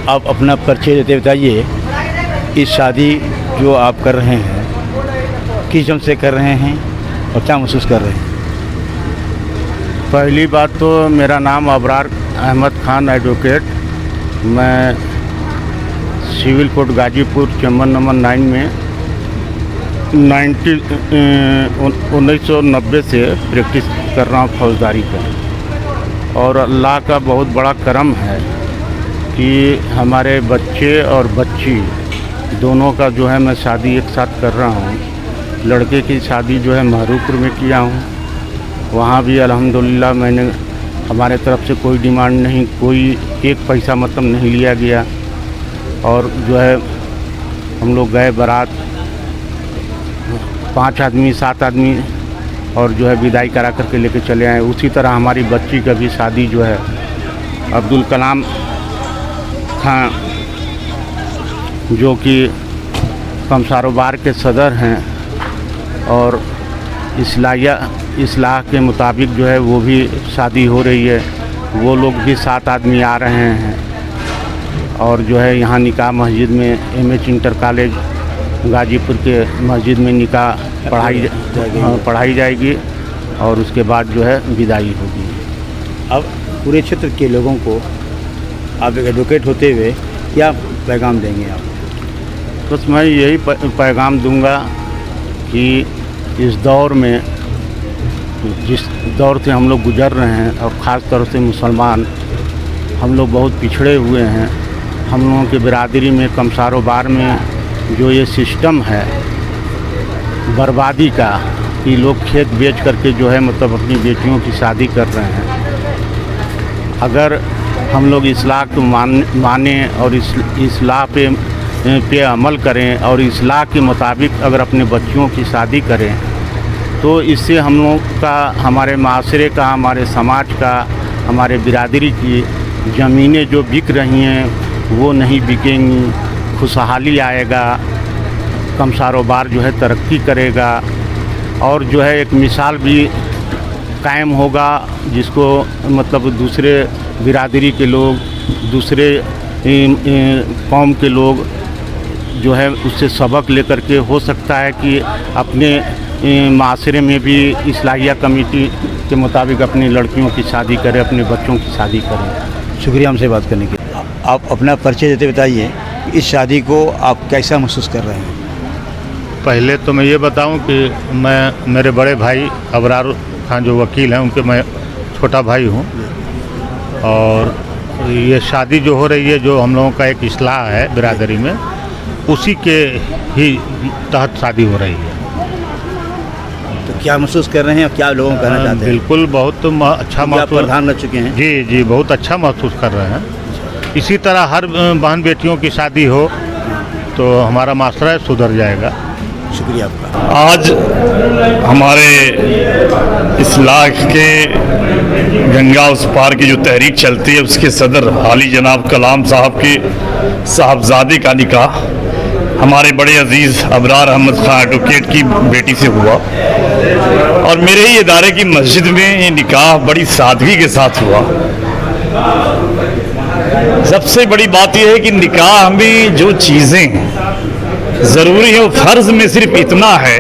आप अपना परिचय देते बताइए। इस शादी जो आप कर रहे हैं किस जम से कर रहे हैं और क्या महसूस कर रहे हैं? पहली बात तो मेरा नाम अबरार अहमद खान एडवोकेट। मैं civil court Ghazipur chamber number 9 में 1990 से प्रैक्टिस कर रहा हूँ फौजदारी का। और अल्लाह का बहुत बड़ा करम है कि हमारे बच्चे और बच्ची दोनों का जो है मैं शादी एक साथ कर रहा हूँ। लड़के की शादी जो है महरूपुर में किया हूँ। वहाँ भी अल्हम्दुलिल्लाह मैंने हमारे तरफ से कोई डिमांड नहीं, कोई एक पैसा मतलब नहीं लिया गया। और जो है हम लोग गए बारात 5 आदमी 7 आदमी और जो है विदाई करा करके लेके चले आए। उसी तरह हमारी बच्ची का भी शादी जो है अब्दुल कलाम खां जो कि कमसारोबार के सदर हैं और इस्लाह के मुताबिक जो है वो भी शादी हो रही है। वो लोग भी 7 आदमी आ रहे हैं और जो है यहाँ निकाह मस्जिद में MH इंटर कॉलेज गाजीपुर के मस्जिद में निकाह पढ़ाई जाएगी और उसके बाद जो है विदाई होगी। अब पूरे क्षेत्र के लोगों को आप एक एडवोकेट होते हुए क्या पैगाम देंगे आप? बस मैं यही पैगाम दूंगा कि इस दौर में जिस दौर से हम लोग गुजर रहे हैं और ख़ास तौर से मुसलमान हम लोग बहुत पिछड़े हुए हैं। हम लोगों की बिरादरी में कमसारोबार में जो ये सिस्टम है बर्बादी का कि लोग खेत बेच करके जो है मतलब अपनी बेटियों की शादी कर रहे हैं। अगर हम लोग इस्लाह को माने और इस्लाह पे अमल करें और इस्लाह के मुताबिक अगर अपने बच्चियों की शादी करें तो इससे हम लोग का, हमारे माशरे का, हमारे समाज का, हमारे बिरादरी की ज़मीनें जो बिक रही हैं वो नहीं बिकेंगी। खुशहाली आएगा, कमसारोबार जो है तरक्की करेगा और जो है एक मिसाल भी कायम होगा जिसको मतलब दूसरे बिरादरी के लोग, दूसरे कौम के लोग जो है उससे सबक लेकर के हो सकता है कि अपने माशरे में भी इस्लाहिया कमेटी के मुताबिक अपनी लड़कियों की शादी करें, अपने बच्चों की शादी करें। शुक्रिया हमसे बात करने के लिए। आप अपना परिचय देते बताइए इस शादी को आप कैसा महसूस कर रहे हैं? पहले तो मैं ये बताऊं कि मैं मेरे बड़े भाई अबरार खान जो वकील हैं उनके मैं छोटा भाई हूं और ये शादी जो हो रही है जो हम लोगों का एक इस्लाह है बिरादरी में उसी के ही तहत शादी हो रही है। तो क्या महसूस कर रहे हैं और क्या लोगों को कहना चाहते हैं? बिल्कुल बहुत अच्छा महसूस, प्रधान रह चुके हैं। जी बहुत अच्छा महसूस कर रहे हैं। इसी तरह हर बहन बेटियों की शादी हो तो हमारा माशरा सुधर जाएगा। शुक्रिया आपका। आज हमारे इस्लाह के गंगा उस पार की जो तहरीक चलती है उसके सदर हाली जनाब कलाम साहब की साहबजादे का निकाह हमारे बड़े अजीज़ अबरार अहमद खान एडवोकेट की बेटी से हुआ और मेरे ही इदारे की मस्जिद में ये निकाह बड़ी सादगी के साथ हुआ। सबसे बड़ी बात यह है कि निकाह में जो चीज़ें ज़रूरी है वो फ़र्ज़ में सिर्फ इतना है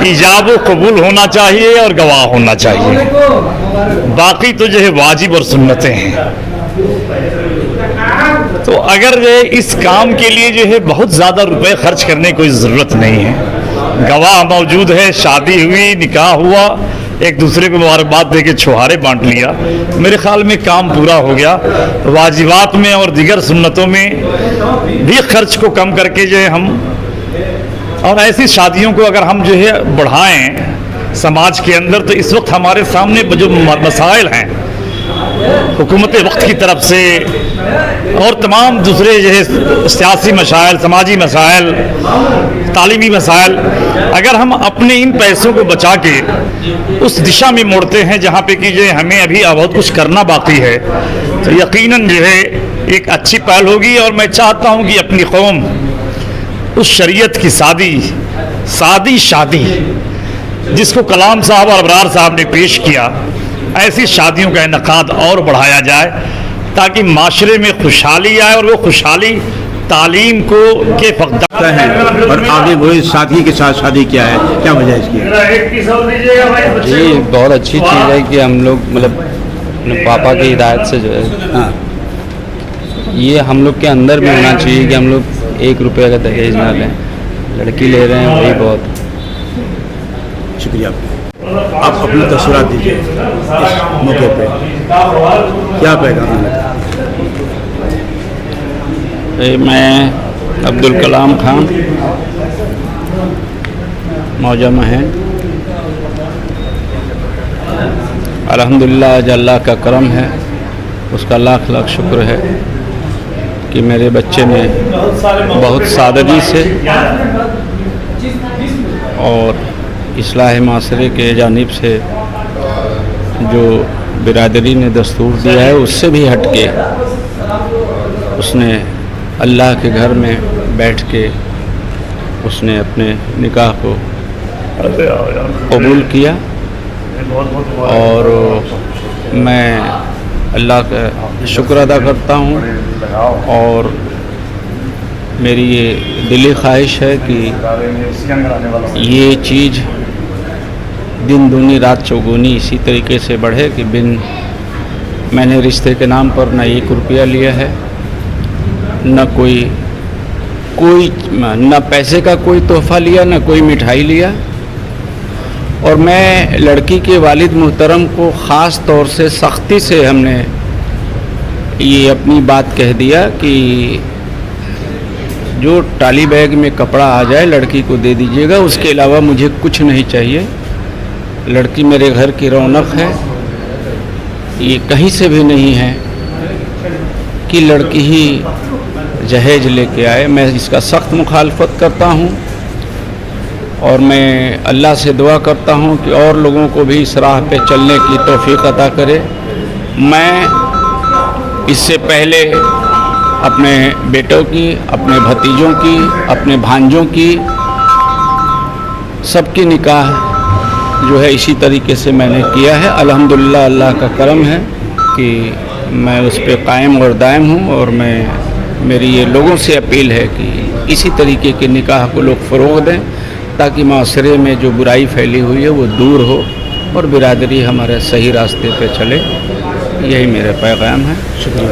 इजाब व कबूल होना चाहिए और गवाह होना चाहिए, बाकी तो जो है वाजिब और सुन्नतें हैं। तो अगर जो है इस काम के लिए जो है बहुत ज़्यादा रुपए खर्च करने की कोई ज़रूरत नहीं है। गवाह मौजूद है, शादी हुई, निकाह हुआ, एक दूसरे को मुबारकबाद दे के छुहारे बांट लिया, मेरे ख्याल में काम पूरा हो गया। वाजिबात में और दीगर सुन्नतों में भी खर्च को कम करके जो है हम और ऐसी शादियों को अगर हम जो है बढ़ाएं समाज के अंदर तो इस वक्त हमारे सामने जो मसाइल हैं हुकूमत वक्त की तरफ से और तमाम दूसरे जो है सियासी मसाइल, समाजी मसाइल, तालीमी मसाइल, अगर हम अपने इन पैसों को बचा के उस दिशा में मोड़ते हैं जहाँ पे कि जो है हमें अभी बहुत कुछ करना बाकी है तो यकीनन जो है एक अच्छी पहल होगी। और मैं चाहता हूँ कि अपनी कौम उस शरीयत की सादी शादी जिसको कलाम साहब और अबरार साहब ने पेश किया, ऐसी शादियों का इनकाद और बढ़ाया जाए ताकि माशरे में खुशहाली आए और वो खुशहाली तालीम को के फकदार है और आगे वही साथी के साथ शादी क्या है, क्या वजह है इसकी? जी बहुत अच्छी चीज़ है कि हम लोग मतलब अपने पापा की हिदायत से जो है हाँ, ये हम लोग के अंदर भी होना चाहिए कि हम लोग 1 रुपये का दहेज ना लें। लड़की ले रहे हैं वही बहुत। शुक्रिया। आप अपना तस्वीर दीजिए इस मौके पे, क्या पैगाम है? मैं अब्दुल कलाम खान मौजा महन, अल्हम्दुलिल्लाह आज अल्लाह का करम है, उसका लाख लाख शुक्र है कि मेरे बच्चे ने बहुत सादगी से और इस्लाह माशरे के जानिब से जो बिरादरी ने दस्तूर दिया है उससे भी हट के उसने अल्लाह के घर में बैठ के उसने अपने निकाह को कबूल किया। और मैं अल्लाह का शुक्र अदा करता हूँ और मेरी ये दिली ख्वाहिश है कि ये चीज़ दिन दूनी रात चौगुनी इसी तरीके से बढ़े कि मैंने रिश्ते के नाम पर न 1 रुपया लिया है, न कोई न पैसे का कोई तोहफ़ा लिया, न कोई मिठाई लिया। और मैं लड़की के वालिद मुहतरम को ख़ास तौर से सख्ती से हमने ये अपनी बात कह दिया कि जो टाली बैग में कपड़ा आ जाए लड़की को दे दीजिएगा, उसके अलावा मुझे कुछ नहीं चाहिए। लड़की मेरे घर की रौनक है, ये कहीं से भी नहीं है कि लड़की ही जहेज लेके आए। मैं इसका सख्त मुखालफत करता हूँ और मैं अल्लाह से दुआ करता हूँ कि और लोगों को भी इस राह पे चलने की तौफीक अता करे। मैं इससे पहले अपने बेटों की, अपने भतीजों की, अपने भांजों की, सबकी निकाह जो है इसी तरीके से मैंने किया है। अल्हम्दुलिल्लाह अल्लाह का करम है कि मैं उस पे कायम और दायम हूँ। और मेरी ये लोगों से अपील है कि इसी तरीके के निकाह को लोग फ़रोग़ दें ताकि माशरे में जो बुराई फैली हुई है वो दूर हो और बिरादरी हमारे सही रास्ते पे चले। यही मेरा पैगाम है। शुक्रिया।